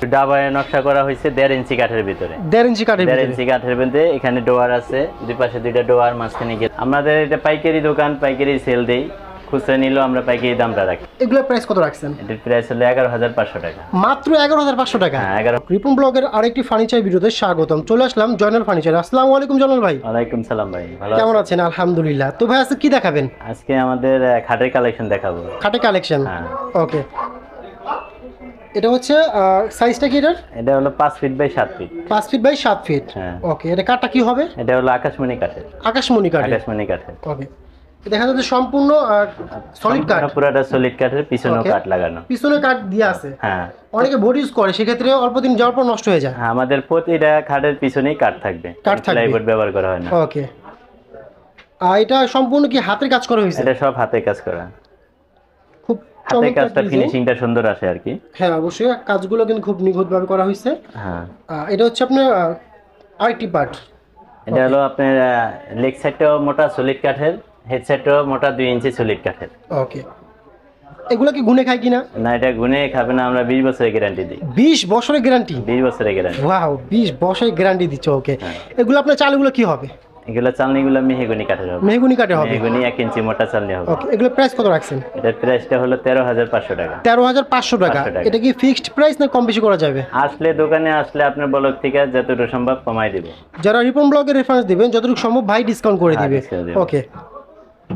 ডাবায় নকশা করা হয়েছে 1.5 ইঞ্চি কাঠের ভিতরে। 1.5 ইঞ্চি কাঠের ভিতরে এখানে ডোয়ার আছে, দুই পাশে দুইটা ডোয়ার, মাঝখানে গেট। আমাদের এটা পাইকারি দোকান, পাইকারি সেল দেই। খুচরা নিলেও আমরা পাইকারি দামটা রাখি। এগুলোর প্রাইস কত রাখছেন? এটার প্রাইস হলো 11,500 টাকা। মাত্র 11,500 টাকা। হ্যাঁ, 11। রিপন ব্লগের আরেকটি ফার্নিচার ভিডিওতে স্বাগতম। চলে আসলাম জয়নাল ফার্নিচার। আসসালামু আলাইকুম জয়নাল ভাই। ওয়ালাইকুম সালাম ভাই, ভালো কেমন আছেন? আলহামদুলিল্লাহ। তো ভাই আজকে কি দেখাবেন? আজকে আমাদের খাটের কালেকশন দেখাবো। খাটের কালেকশন, হ্যাঁ। ওকে। এটা হচ্ছে সাইজটা কি এটার? এটা হলো 5 feet by 7 feet. 5 feet by 7 feet. হ্যাঁ। ওকে, এটা কাঠটা কি হবে? এটা হলো আকাশমণি কাঠের। আকাশমণি কাঠের। আকাশমণি কাঠের। ওকে, দেখা যাচ্ছে সম্পূর্ণ সলিড কাঠ। পুরোটা সলিড কাঠের, পিছনেও কাঠ লাগানো। পিছনে কাঠ দিয়ে আছে। হ্যাঁ। অনেকে বোর্ড ইউজ করে, সেক্ষেত্রে অল্প দিন যাওয়ার পর নষ্ট হয়ে যায়। হ্যাঁ, আমাদের প্রতিটা খাটের পিছনেই কাঠ থাকবে। কাঠ থাকবে। প্লাইবোর্ড ব্যবহার করা হয় না। ওকে। আর এটা সম্পূর্ণ কি হাতের কাজ করা হয়েছে? এটা সব হাতে কাজ করা। খুব হাতে কাজটা, ফিনিশিংটা সুন্দর আসে আর কি। হ্যাঁ, অবশ্যই কাজগুলো কিন্তু খুব নিখুঁতভাবে করা হয়েছে। হ্যাঁ। এটা হচ্ছে আপনার আরেকটি পার্ট। এটা হলো আপনার লেগ সাইডটাও মোটা সলিড কাঠের, হেড সাইডটাও মোটা 2 ইঞ্চি সলিড কাঠের। ওকে, এগুলো কি গুনে খায় কিনা? না, এটা গুনে খাবে না, আমরা 20 বছরের গ্যারান্টি দিই। 20 বছরের গ্যারান্টি? 20 বছরের গ্যারান্টি। ওয়াও, 20 বছরের গ্যারান্টি দিচ্ছ। ওকে, এগুলো আপনার চালগুলো কি হবে? এগুলো চালনিগুলো মেহগনি কাঠের হবে। মেহগনি কাঠের হবে। মেহগনি 1 ইঞ্চি মোটা চালনি হবে। ওকে, এগুলো প্রাইস কত রাখছেন? এটার প্রাইসটা হলো 13,500 টাকা। 13,500 টাকা। এটা কি ফিক্সড প্রাইস না কম বেশি করা যাবে? আসলে দোকানে আসলে আপনার ব্লগ থেকে যতটুকু সম্ভব কমাই দিব। যারা রিপন ব্লগের রেফারেন্স দিবেন যতটুকু সম্ভব ভাই ডিসকাউন্ট করে দিবে। ওকে।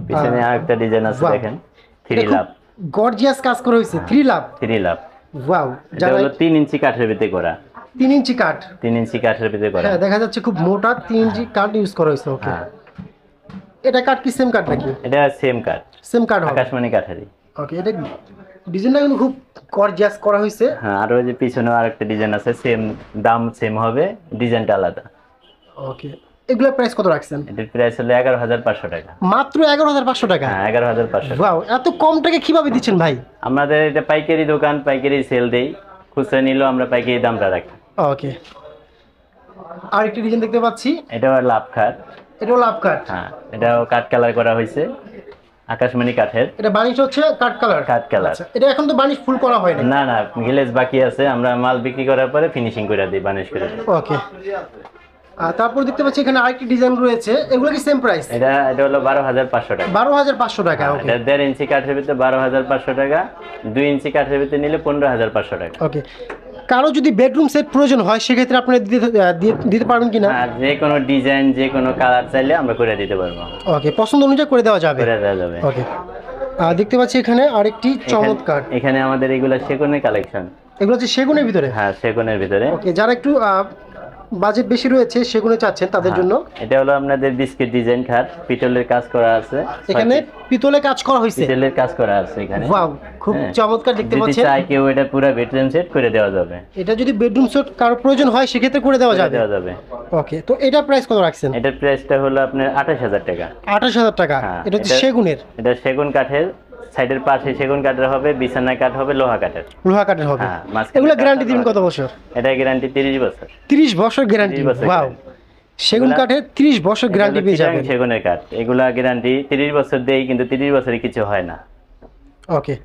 পিছনে আরেকটা ডিজাইন আছে, দেখেন 3 লাভ। গর্জিয়াস কাজ করা হয়েছে। 3 লাভ। 3 লাভ। ওয়াও, এটা হলো 3 ইঞ্চি কাঠের ভিতরে করা। 3 ইঞ্চি কাঠ। 3 ইঞ্চি কাঠের ভিতরে করা। হ্যাঁ, দেখা যাচ্ছে খুব মোটা 3 ইঞ্চি কাঠ ইউজ করা হয়েছে। ওকে, এটা কাঠ কি সেম কাঠ নাকি? এটা সেম কাঠ। সেম কাঠ হবে। আকাশমণি কাঠেরই। ওকে, এটা ডিজাইনটা কিন্তু খুব গর্জিয়াস করা হয়েছে। হ্যাঁ, আর ওই যে পিছনেও আরেকটা ডিজাইন আছে, সেম দাম সেম হবে, ডিজাইনটা আলাদা। ওকে, এগুলোর প্রাইস কত রাখছেন? এটার প্রাইস হলো 11,500 টাকা। মাত্র 11,500 টাকা? হ্যাঁ, 11,500। ওয়াও, এত কম টাকা কিভাবে দিচ্ছেন ভাই? আমাদের এটা পাইকারি দোকান, পাইকারি সেল দেই। খুচরা নিলেও আমরা পাইকারি দামটা রাখি। ওকে, আরেকটি ডিজাইন দেখতে পাচ্ছি। এটাও লাভ কাঠ। এটাও লাভ কাঠ? হ্যাঁ, এটাও কাঠ কালার করা হয়েছে, আকাশমণি কাঠের। এটা বানিশ হচ্ছে কাঠ কালার? কাঠ কালার। এটা এখন তো বানিশ ফুল করা হয়নি? না না, গ্লেজ বাকি আছে, আমরা মাল বিক্রি করার পরে ফিনিশিং করে দিই, বানিশ করে দিই। ওকে, আর তারপর দেখতে পাচ্ছি এখানে আরেকটি ডিজাইন রয়েছে। এগুলো কি সেম প্রাইস? এটা হলো 12,500 টাকা। 12,500 টাকা। ওকে, এটা 1.5 ইঞ্চি কাঠের ভিতরে 12,500 টাকা। 2 ইঞ্চি কাঠের ভিতরে নিলে 15,500 টাকা। ওকে, কারো যদি বেডরুম সেট প্রয়োজন হয় সেক্ষেত্রে আপনি দিতে পারবেন কিনা? হ্যাঁ, যে কোনো ডিজাইন, যে কোনো কালার চাইলে আমরা করে দিতে পারবো। ওকে, পছন্দ অনুযায়ী করে দেওয়া যাবে? করে দেওয়া যাবে। ওকে, দেখতে পাচ্ছি এখানে আরেকটি চমৎকার। এখানে আমাদের এগুলা সেগুনের কালেকশন। এগুলো হচ্ছে সেগুনের ভিতরে? হ্যাঁ, সেগুনের ভিতরে। ওকে, যারা একটু বাজেট বেশি রয়েছে সেগুনে চাচ্ছেন তাদের জন্য। এটা হলো আপনাদের বিস্কিট ডিজাইন খাট, পিতলের কাজ করা আছে। এখানে পিতলে কাজ করা হয়েছে? পিতলের কাজ করা আছে এখানে। ওয়াও, খুব চমৎকার দেখতে পাচ্ছেন। যদি চাই কেউ এটা পুরো বেডরুম সেট করে দেওয়া যাবে। এটা যদি বেডরুম সেট কারো প্রয়োজন হয় সেক্ষেত্রে করে দেওয়া যাবে। ওকে, তো এটা প্রাইস কত রাখছেন? এটার প্রাইসটা হলো আপনার 28,000 টাকা। 28,000 টাকা। এটা হচ্ছে সেগুনের? এটা সেগুন কাঠের, সাইডের পাশে সেগুন কাঠের হবে, বিছানা কাঠ হবে, লোহা কাঠের। লোহা কাঠের হবে। হ্যাঁ, এগুলো গ্যারান্টি দিবেন কত বছর? এটা গ্যারান্টি 30 বছর। 30 বছর গ্যারান্টি? ওয়াও, সেগুন কাঠের 30 বছর গ্যারান্টি পেয়ে যাবেন। সেগুনের কাঠ এগুলা গ্যারান্টি 30 বছর দেই, কিন্তু 30 বছরে কিছু হয় না। ওকে,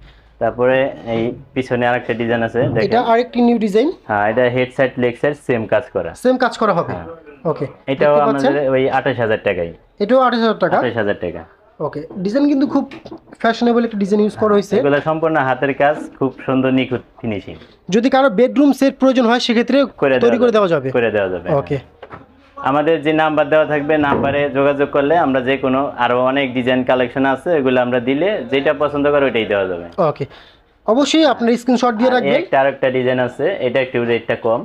তারপরে এই পিছনে আরেকটা ডিজাইন আছে, দেখেন। এটা আরেকটি নিউ ডিজাইন? হ্যাঁ, এটা head side leg side same কাজ করা। সেম কাজ করা হবে। ওকে, এটাও আমাদের ওই 28,000 টাকাই। এটাও 28,000 টাকা? 28,000 টাকা। ওকে, ডিজাইন কিন্তু খুব ফ্যাশনেবল একটা ডিজাইন ইউজ করা হয়েছে। এগুলো সম্পূর্ণ হাতের কাজ, খুব সুন্দর নিখুঁত ফিনিশিং। যদি কারো বেডরুম সেট প্রয়োজন হয় সেক্ষেত্রে তৈরি করে দেওয়া যাবে? করে দেওয়া যাবে। ওকে, আমাদের যে নাম্বার দেওয়া থাকবে, নাম্বারে যোগাযোগ করলে আমরা যে কোনো আরো অনেক ডিজাইন কালেকশন আছে, এগুলো আমরা দিলে যেটা পছন্দ করে ওইটাই দেওয়া যাবে। ওকে, অবশ্যই আপনার স্ক্রিনশট দিয়ে রাখবেন। আরেকটা ডিজাইন আছে, এটা একটু রেটটা কম।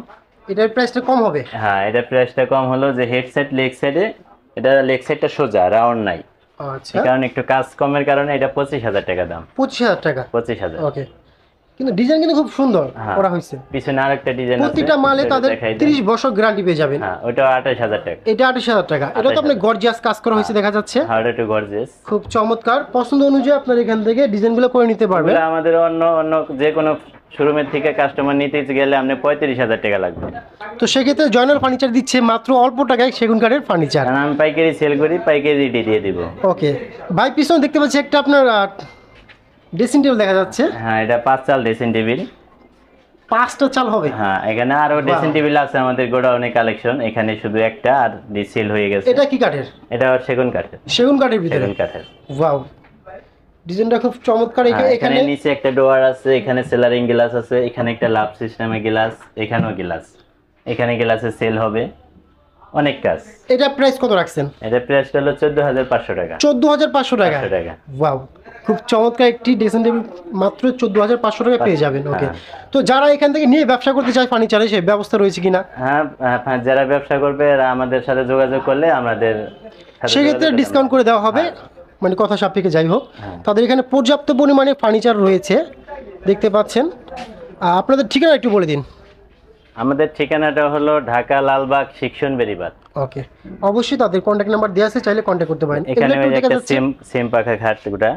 এটার প্রাইসটা কম হবে? হ্যাঁ, এটার প্রাইসটা কম হলো যে হেড সাইড লেগ সাইডে, এটা লেগ সাইডটা সোজা, রাউন্ড নাই। আচ্ছা, কারণ একটু কাজ কমের কারণে এটা 25,000 টাকা দাম। 25,000 টাকা? 25,000। ওকে, কিন্তু ডিজাইন কিন্তু খুব সুন্দর করা হয়েছে। পিছনে আরেকটা ডিজাইন আছে, প্রতিটা মালে তাদের 30 বছর গ্যারান্টি পেয়ে যাবেন। হ্যাঁ, ওটা 28,000 টাকা। এটা 28,000 টাকা। এটা তো আপনি গর্জিয়াস কাজ করা হয়েছে দেখা যাচ্ছে। হ্যাঁ, এটা একটু গর্জিয়াস, খুব চমৎকার। পছন্দ অনুযায়ী আপনার এখান থেকে ডিজাইনগুলো করে নিতে পারবেন। আমাদের অন্য যে কোনো শোরুমের থেকে কাস্টমার নিতে গেলে আপনি 35,000 টাকা লাগবে। তো সেক্ষেত্রে জয়নাল ফার্নিচার দিচ্ছে মাত্র অল্প টাকায় সেগুন কাঠের ফার্নিচার। আমি পাইকারি সেল করি, পাইকারি রেডি দিয়ে দিব। ওকে ভাই, পিছনে দেখতে পাচ্ছি একটা আপনার ড্রেসিং টেবিল দেখা যাচ্ছে। হ্যাঁ, এটা 5 চাল ড্রেসিং টেবিল। 5টা চাল হবে? হ্যাঁ, এখানে আরো ড্রেসিং টেবিল আছে আমাদের গোডাউনে কালেকশন, এখানে শুধু একটা আর সেল হয়ে গেছে। এটা কি কাঠের? এটা সেগুন কাঠের। সেগুন কাঠের ভিতরে? সেগুন কাঠের। ওয়াও, ডিজাইনটা খুব চমৎকার। এখানে নিচে একটা ডোয়ার আছে, এখানে সেলারিং গ্লাস আছে, এখানে একটা লাভ সিস্টেমে গ্লাস, এখানেও গ্লাস, এখানে গ্লাসে সেল হবে, অনেক কাজ। এটা প্রাইস কত রাখছেন? এটা প্রাইসটা হলো 14500 টাকা। 14500 টাকা? ওয়াও, খুব চমৎকার একটি ড্রেসিং টেবিল মাত্র 14500 টাকা পেয়ে যাবেন। ওকে, তো যারা এখান থেকে নিয়ে ব্যবসা করতে চায় ফার্নিচারে, সেই ব্যবস্থা রয়েছে কিনা? হ্যাঁ, যারা ব্যবসা করবে আমাদের সাথে যোগাযোগ করলে আমাদের সেক্ষেত্রে ডিসকাউন্ট করে দেওয়া হবে, মানে কথা সাপেক্ষে যাই হোক। তাদের এখানে পর্যাপ্ত পরিমাণে ফার্নিচার রয়েছে, দেখতে পাচ্ছেন। আপনাদের ঠিকানা একটু বলে দিন। আমাদের ঠিকানাটা হলো ঢাকা লালবাগ সেকশন বেরিবাদ। ওকে, অবশ্যই তাদের কন্টাক্ট নাম্বার দেওয়া আছে, চাইলে কন্টাক্ট করতে পারেন। এখানে একটা সেম পাখা খাট গুটা।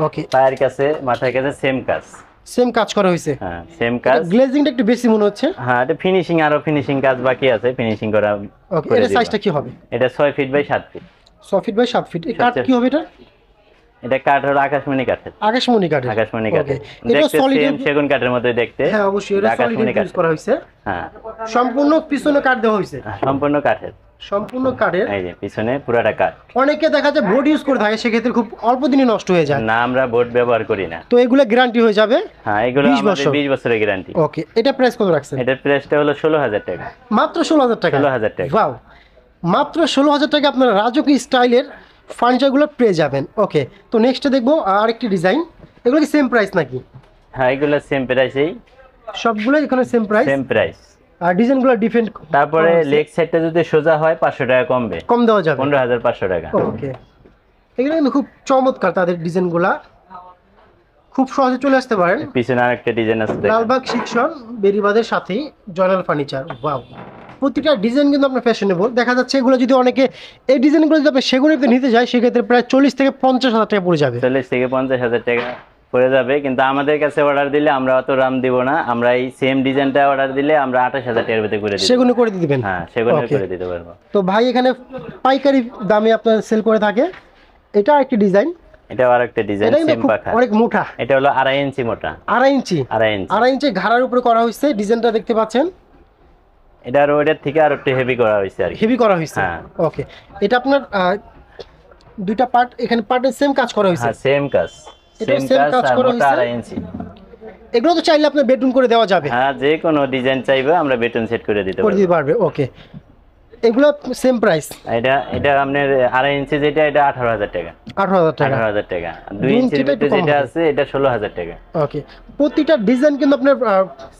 ওকে, পায়ের কাছে মাথার কাছে সেম কাজ করা হয়েছে। হ্যাঁ, সেম কাজ। গ্লেজিংটা একটু বেশি মনে হচ্ছে। হ্যাঁ, এটা ফিনিশিং, আরো ফিনিশিং কাজ বাকি আছে, ফিনিশিং করা। ওকে, এর সাইজটা কি হবে? এটা 6 feet by 7 feet. 6 feet by 7 feet. এই কাঠ কি হবে এটা? এটা কাঠ হলো আকাশমণি কাঠের। আকাশমণি কাঠের। আকাশমণি কাঠের। এটা সলিড সেগুন কাঠের মতো দেখতে। হ্যাঁ, অবশ্যই এটা সলিড ইউজ করা হয়েছে। হ্যাঁ, সম্পূর্ণ পিছনে কাঠ দেওয়া হয়েছে। সম্পূর্ণ কাঠের। সম্পূর্ণ কাঠের। এই যে পিছনে পুরাটা কাঠ। অনেকে দেখা যায় বোর্ড ইউজ করে থাকে, সেক্ষেত্রে খুব অল্প দিনে নষ্ট হয়ে যায়। না, আমরা বোর্ড ব্যবহার করি না। তো এগুলো গ্যারান্টি হয়ে যাবে? হ্যাঁ, এগুলো আমাদের 20 বছরের গ্যারান্টি। ওকে, এটা প্রাইস কত রাখছেন? এটার প্রাইসটা হলো 16000 টাকা। মাত্র 16000 টাকা? 16000 টাকা। ওয়াও, মাত্র 16000 টাকা আপনারা রাজকীয় স্টাইলের ফার্নিচারগুলো পেয়ে যাবেন। ওকে, তো নেক্সটে দেখবো আরেকটি ডিজাইন। এগুলো কি সেম প্রাইস নাকি? হ্যাঁ, এগুলো সেম প্রাইসেই, সবগুলো এখানে সেম প্রাইস। Same price. আর ডিজাইনগুলো ডিফারেন্ট। তারপরে লেগ সাইডটা যদি সোজা হয় 500 টাকা কমবে, কম দেওয়া যাবে। 15500 টাকা। ওকে, এগুলো কিন্তু খুব চমৎকার, তাদের ডিজাইনগুলো খুব সহজে চলে আসতে পারেন। পিছনে আরেকটা ডিজাইন আছে, লালবাগ সেকশন বেরিবাদের সাথেই জয়নাল ফার্নিচার। ওয়াও, প্রতিটা ডিজাইন কিন্তু আপনার ফ্যাশনেবল দেখা যাচ্ছে। এগুলো যদি অনেকে এই ডিজাইনগুলো যদি আপনি সেগুলোতে নিতে যায়, সেক্ষেত্রে প্রায় 40 থেকে 50,000 টাকা পড়ে যাবে। 40 থেকে 50,000 টাকা পড়ে যাবে, কিন্তু আমাদের কাছে অর্ডার দিলে আমরা অত দাম দিব না। আমরা এই সেম ডিজাইনটা অর্ডার দিলে আমরা 28,000 টাকার ভিতরে করে দিব। সেগুলো করে দিবেন? হ্যাঁ, সেগুলো করে দিতে পারবো। তো ভাই এখানে পাইকারি দামে আপনার সেল করে থাকে। এটা আরেকটি ডিজাইন। এটা আরেকটা ডিজাইন, সেম পাখা, অনেক মোটা। এটা হলো 2.5 ইঞ্চি মোটা। 2.5 ইঞ্চি? 2.5 ইঞ্চি ঘাড়ার উপরে করা হয়েছে। ডিজাইনটা দেখতে পাচ্ছেন, এটা আর ওইটার থেকে আরো একটু হেভি করা হয়েছে আর হেভি করা হয়েছে। ওকে, এটা আপনার দুইটা পার্ট, এখানে পার্টে সেম কাজ করা হয়েছে। হ্যাঁ, সেম কাজ, সেম কাজ করা হয়েছে। 2.5 ইঞ্চি। এগুলো তো চাইলে আপনি বেডরুম করে দেওয়া যাবে। হ্যাঁ, যে কোনো ডিজাইন চাইবে আমরা বেডরুম সেট করে দিতে পারবে। ওকে, এগুলো সেম প্রাইস? এটা আপনার 2.5 ইঞ্চি যেটা, এটা 18,000 টাকা। 18,000 টাকা? 18,000 টাকা। 2 ইঞ্চির যেটা আছে এটা 16,000 টাকা। ওকে, প্রতিটা ডিজাইন কিন্তু আপনার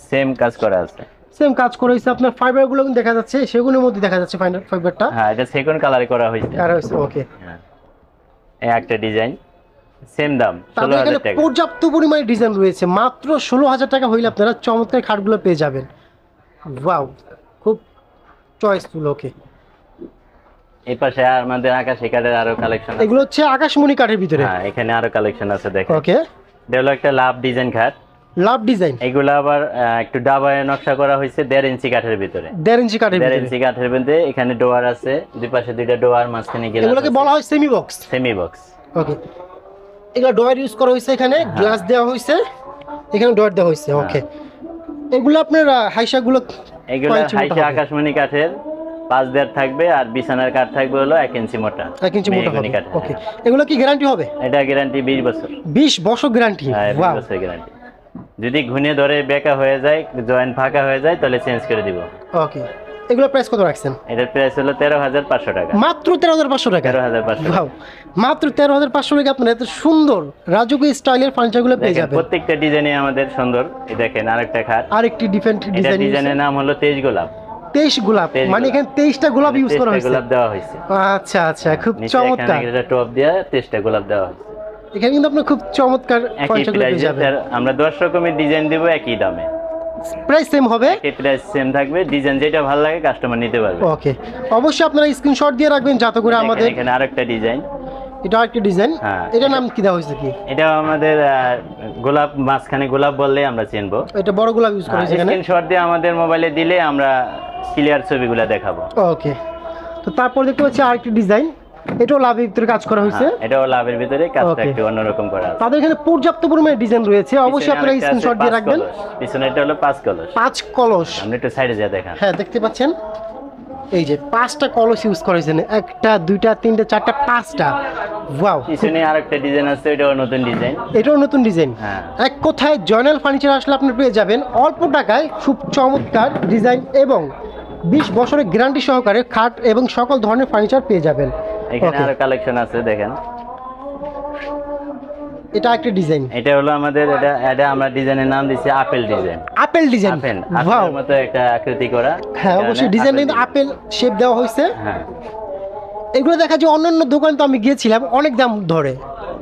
সেম কাজ করা আছে। সেম কাজ করা হয়েছে। আপনার ফাইবারগুলো কিন্তু দেখা যাচ্ছে, সেগুলোর মধ্যে দেখা যাচ্ছে ফাইবারটা। হ্যাঁ, এটা সেকেন্ড কালারে করা হয়েছে। ওকে, হ্যাঁ, এই একটা ডিজাইন, সেম দাম 16,000 টাকা। পর্যাপ্ত পরিমাণে ডিজাইন রয়েছে। মাত্র 16,000 টাকা হইলে আপনারা চমৎকার খাটগুলো পেয়ে যাবেন। ওয়াও, খুব চয়েসফুল। ওকে, এই পাশে আমাদের আকাশী কাঠের আরো কালেকশন আছে। এগুলো হচ্ছে আকাশমণি কাঠের ভিতরে? হ্যাঁ, এখানে আরো কালেকশন আছে দেখেন। ওকে, এটা হলো একটা লাভ ডিজাইন খাট। লাভ ডিজাইন? এগুলো আবার একটু ডাবায় নকশা করা হয়েছে 1.5 ইঞ্চি কাঠের ভিতরে। 1.5 ইঞ্চি কাঠের ভিতরে? 1.5 ইঞ্চি কাঠের ভিতরে। এখানে ডোয়ার আছে, দুই পাশে দুইটা ডোয়ার, মাঝখানে গ্লাস। এগুলোকে বলা হয় semi box? Semi box. Okay, এগুলো ডোয়ার ইউজ করা হয়েছে, এখানে গ্লাস দেওয়া হয়েছে, এখানে ডোয়ার দেওয়া হয়েছে। ওকে, এগুলো আপনার হাইসাগুলো? এগুলো হাইসা আকাশমণি কাঠের, 5 দেড় থাকবে, আর বিছানার কাঠ থাকবে হলো 1 ইঞ্চি মোটা। 1 ইঞ্চি মোটা হবে। ওকে, এগুলো কি গ্যারান্টি হবে? এটা গ্যারান্টি 20 বছর। 20 বছর গ্যারান্টি? হ্যাঁ, 20 বছর গ্যারান্টি। যদি ঘুনে ধরে বেঁকা হয়ে যায়, জয়েন্ট ফাঁকা হয়ে যায়, তাহলে চেঞ্জ করে দিব। ওকে, এগুলো প্রাইস কত রাখছেন? এটার প্রাইস হলো 13,500 টাকা। মাত্র 13,500 টাকা? 13,500। ওয়াও, মাত্র 13,500 টাকা আপনারা এত সুন্দর রাজকীয় স্টাইলের ফার্নিচারগুলো পেয়ে যাবেন। প্রত্যেকটা ডিজাইনে আমাদের সুন্দর। এই দেখেন আরেকটা খাট, আরেকটি ডিফারেন্ট ডিজাইন। ডিজাইনের নাম হলো 23 গোলাপ। 23 গোলাপ? মানে এখানে 23টা গোলাপ ইউজ করা হয়েছে? গোলাপ দেওয়া হয়েছে। আচ্ছা আচ্ছা, খুব চমৎকার। এটা টপ দিয়ে 23টা গোলাপ দেওয়া হয়েছে। এখানে কিন্তু আপনারা খুব চমৎকার ফার্নিচারগুলো পেয়ে যাবেন। আমরা 10 রকমের ডিজাইন দেব একই দামে। প্রাইস সেম হবে? একই প্রাইস সেম থাকবে, ডিজাইন যেটা ভালো লাগে কাস্টমার নিতে পারবে। ওকে, অবশ্যই আপনারা স্ক্রিনশট দিয়ে রাখবেন যাতে করে আমাদের। এখানে আরেকটা ডিজাইন, এটা আরেকটা ডিজাইন। এটা নাম কি দেওয়া হয়েছে? কি এটা আমাদের গোলাপ, মাঝখানে গোলাপ বললে আমরা চিনবো। এটা বড় গোলাপ ইউজ করা হয়েছে এখানে। স্ক্রিনশট দিয়ে আমাদের মোবাইলে দিলে আমরা ক্লিয়ার ছবিগুলো দেখাবো। ওকে, তো তারপর দেখতে পাচ্ছি আরেকটা ডিজাইন। এটাও লাভের ভিতরে কাজ করা হয়েছে। এটাও লাভের ভিতরে কাজটা একটু অন্যরকম করা আছে। তাদের এখানে পর্যাপ্ত পরিমাণে ডিজাইন রয়েছে, অবশ্যই আপনারা স্ক্রিনশট দিয়ে রাখবেন। পিছনেরটা হলো 5 কলস। 5 কলস আপনি একটু সাইডে যা দেখেন। হ্যাঁ দেখতে পাচ্ছেন এই যে 5টা কলস ইউজ করেছেন, 1টা 2টা 3টা 4টা 5টা। ওয়াও, পিছনে আরেকটা ডিজাইন আছে, এটাও নতুন ডিজাইন। এটাও নতুন ডিজাইন। এক কথায় জয়নাল ফার্নিচার আসলে আপনি পেয়ে যাবেন অল্প টাকায় খুব চমৎকার ডিজাইন এবং 20 বছরের গ্যারান্টি সহকারে খাট এবং সকল ধরনের ফার্নিচার পেয়ে যাবেন। এখানে আরো কালেকশন আছে দেখেন। এটা একটা ডিজাইন, এটা হলো আমাদের এটা আমরা ডিজাইনের নাম দিয়েছি আপেল ডিজাইন। আপেল ডিজাইন, আপেলের মতো একটা আকৃতি করা। হ্যাঁ অবশ্যই ডিজাইন কিন্তু আপেল শেপ দেওয়া হয়েছে। হ্যাঁ এগুলো দেখা যায় অন্যান্য দোকানে তো আমি গিয়েছিলাম অনেক দাম ধরে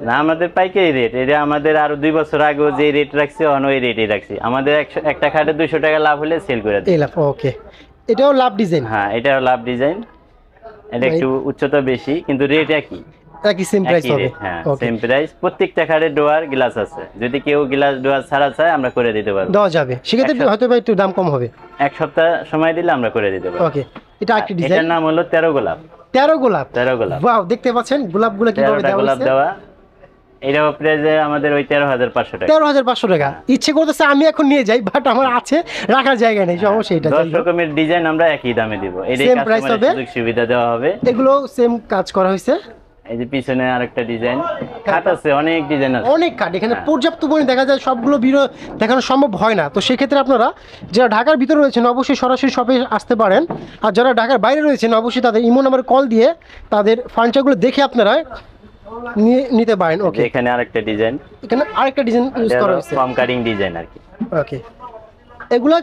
না, আমাদের পাইকারি রেট। এটা আমাদের আরো 2 বছর আগেও যে রেট রাখছি ওই রেটই রাখছি। আমাদের একটা খাটে 200 টাকা লাভ হলে সেল করে দিই। ওকে, এটাও লাভ ডিজাইন। হ্যাঁ এটাও লাভ ডিজাইন। এটা একটু উচ্চতা বেশি কিন্তু রেট একই সেম প্রাইস হবে। হ্যাঁ সেম প্রাইস। প্রত্যেকটা খাটে ডোয়ার গ্লাস আছে, যদি কেউ গ্লাস ডোয়ার ছাড়া চায় আমরা করে দিতে পারবো। দেওয়া যাবে, সেক্ষেত্রে হয়তো একটু দাম কম হবে। এক সপ্তাহ সময় দিলে আমরা করে দিতে পারবো। ওকে, এটা একটা ডিজাইন। এটার নাম হলো 13 গোলাপ। 13 গোলাপ। 13 গোলাপ। ওয়াও, দেখতে পাচ্ছেন গোলাপগুলো কিভাবে দেওয়া গোলাপ দেওয়া। এটাও প্রাইসে আমাদের ওই 13,500 টাকা। 13,500 টাকা। ইচ্ছে করতেছে আমি এখন নিয়ে যাই, বাট আমার আছে রাখার জায়গা নেই, সমস্যা এটা। 10 রকমের ডিজাইন আমরা একই দামে দিব। এটাই কাস্টমারের সুযোগ সুবিধা দেওয়া হবে। এগুলো সেম কাজ করা হয়েছে। এই যে পিছনে আরেকটা ডিজাইন খাট আছে, অনেক ডিজাইন আছে, অনেক কাট। এখানে পর্যাপ্ত পরিমাণে দেখা যায়, সবগুলো ভিডিও দেখানো সম্ভব হয় না। তো সেক্ষেত্রে আপনারা যারা ঢাকার ভিতরে রয়েছেন অবশ্যই সরাসরি শপে আসতে পারেন, আর যারা ঢাকার বাইরে রয়েছেন অবশ্যই তাদের ইমো নাম্বার কল দিয়ে তাদের ফার্নিচারগুলো দেখে আপনারা নিতে পারেন। ওকে, এখানে আরেকটা ডিজাইন, এখানে আরেকটা ডিজাইন ইউজ করা হয়েছে, ফর্ম কাটিং ডিজাইন আর কি। ওকে, এগুলা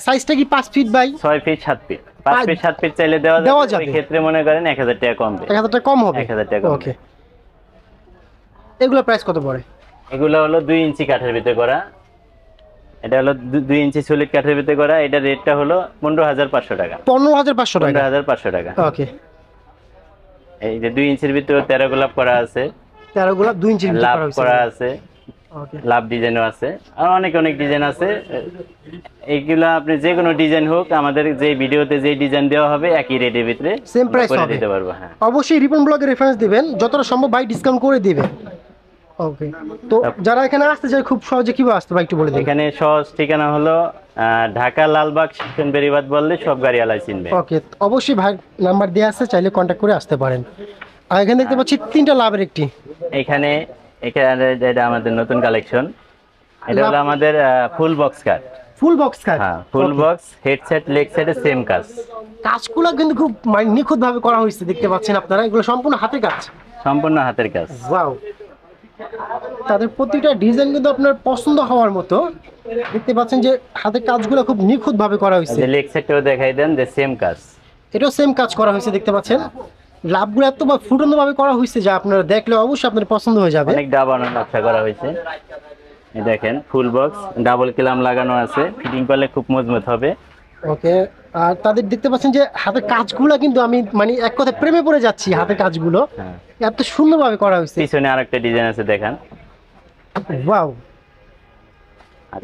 সাইজটা কি 5 feet by 6 feet 7 feet? 5 feet 7 feet চাইলে দেওয়া যাবে। এই ক্ষেত্রে মনে করেন 1000 টাকা কম হবে। 1000 টাকা কম হবে। 1000 টাকা কম। ওকে, এগুলা প্রাইস কত পড়ে? এগুলো হলো 2 ইঞ্চি কাঠের ভিতরে করা। এটা হলো 2 ইঞ্চি সলিড কাঠের ভিতরে করা। এটা রেটটা হলো 15,500 টাকা। 15,500 টাকা। 15,500 টাকা। ওকে, এই যে 2 ইঞ্চির ভিতরে 13 গোলাপ করা আছে। 13 গোলাপ 2 ইঞ্চির ভিতরে করা আছে। ওকে, লাভ ডিজাইনও আছে, আর অনেক ডিজাইন আছে। এইগুলা আপনি যে কোনো ডিজাইন হোক, আমাদের যে ভিডিওতে যে ডিজাইন দেওয়া হবে একই রেটের ভিতরে সেম প্রাইস করে হবে। দিতে পারবো। হ্যাঁ অবশ্যই রিপন ব্লগে রেফারেন্স দিবেন, যতটা সম্ভব ভাই ডিসকাউন্ট করে দিবেন। ওকে, তো যারা এখানে আসতে চায় খুব সহজে কিভাবে আসতে পারে একটু বলে দিন। এখানে সহজ ঠিকানা হলো ঢাকা লালবাগ স্টেশন বেরিবাদ বললে সব গাড়িওয়ালা চিনবে। ওকে, অবশ্যই ভাই নাম্বার দেওয়া আছে, চাইলে কন্ট্যাক্ট করে আসতে পারেন। আর এখানে দেখতে পাচ্ছি 3টা লাভের একটি। এখানে এটা আমাদের নতুন কালেকশন। এটা হলো আমাদের full box cut. Full box cut. হ্যাঁ ফুল বক্স, হেডসেট লেগ সেটে সেম কাজ। কাজগুলো কিন্তু খুব নিখুঁত ভাবে করা হয়েছে, দেখতে পাচ্ছেন আপনারা। এগুলো সম্পূর্ণ হাতের কাজ। সম্পূর্ণ হাতের কাজ। ওয়াও, তাদের প্রতিটা ডিজাইন কিন্তু আপনার পছন্দ হওয়ার মতো। দেখতে পাচ্ছেন যে হাতের কাজগুলো খুব নিখুঁত ভাবে করা হয়েছে। লেগ সেটও দেখাই দেন যে সেম কাজ। এটাও সেম কাজ করা হয়েছে, দেখতে পাচ্ছেন। লাভগুলো এত ফুটানো ভাবে করা হয়েছে যা আপনারা দেখলে অবশ্যই আপনাদের পছন্দ হয়ে যাবে। অনেক ডাবানো নকশা করা হয়েছে। এই দেখেন ফুল বক্স, ডাবল ক্লাম লাগানো আছে, ফিটিং করলে খুব মজবুত হবে। ওকে, আর তাদের দেখতে পাচ্ছেন যে হাতের কাজগুলো কিন্তু আমি এক কথা প্রেমে পড়ে যাচ্ছি। হাতের কাজগুলো এত সুন্দরভাবে করা হয়েছে। পিছনে আরেকটা ডিজাইন আছে দেখেন। ওয়াও,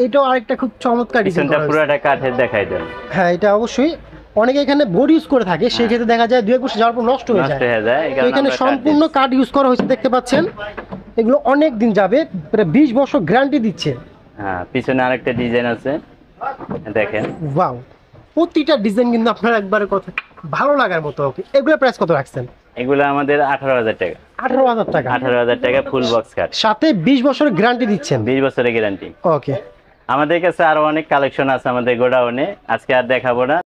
এটাও আরেকটা খুব চমৎকার ডিজাইন। পিছনটা পুরোটা কাঠের দেখাই দেন। হ্যাঁ, এটা অবশ্যই অনেকে এখানে বোর্ড ইউজ করে থাকে, সেই ক্ষেত্রে দেখা যায় 2-1 বছর যাওয়ার পর নষ্ট হয়ে যায়। এখানে সম্পূর্ণ কাঠ ইউজ করা হয়েছে, দেখতে পাচ্ছেন। এগুলো অনেক দিন যাবে, প্রায় 20 বছর গ্যারান্টি দিচ্ছে। হ্যাঁ, পিছনে আরেকটা ডিজাইন আছে দেখেন। ওয়াও, প্রতিটা ডিজাইন কিন্তু আপনার একবারে কথা ভালো লাগার মতো। ওকে, এগুলো প্রাইস কত রাখছেন? এগুলো আমাদের 18,000 টাকা। 18,000 টাকা। 18,000 টাকা ফুল বক্স কাট, সাথে 20 বছরের গ্যারান্টি দিচ্ছেন। 20 বছরের গ্যারান্টি। ওকে, আমাদের কাছে আরো অনেক কালেকশন আছে আমাদের গোডাউনে, আজকে আর দেখাবো না।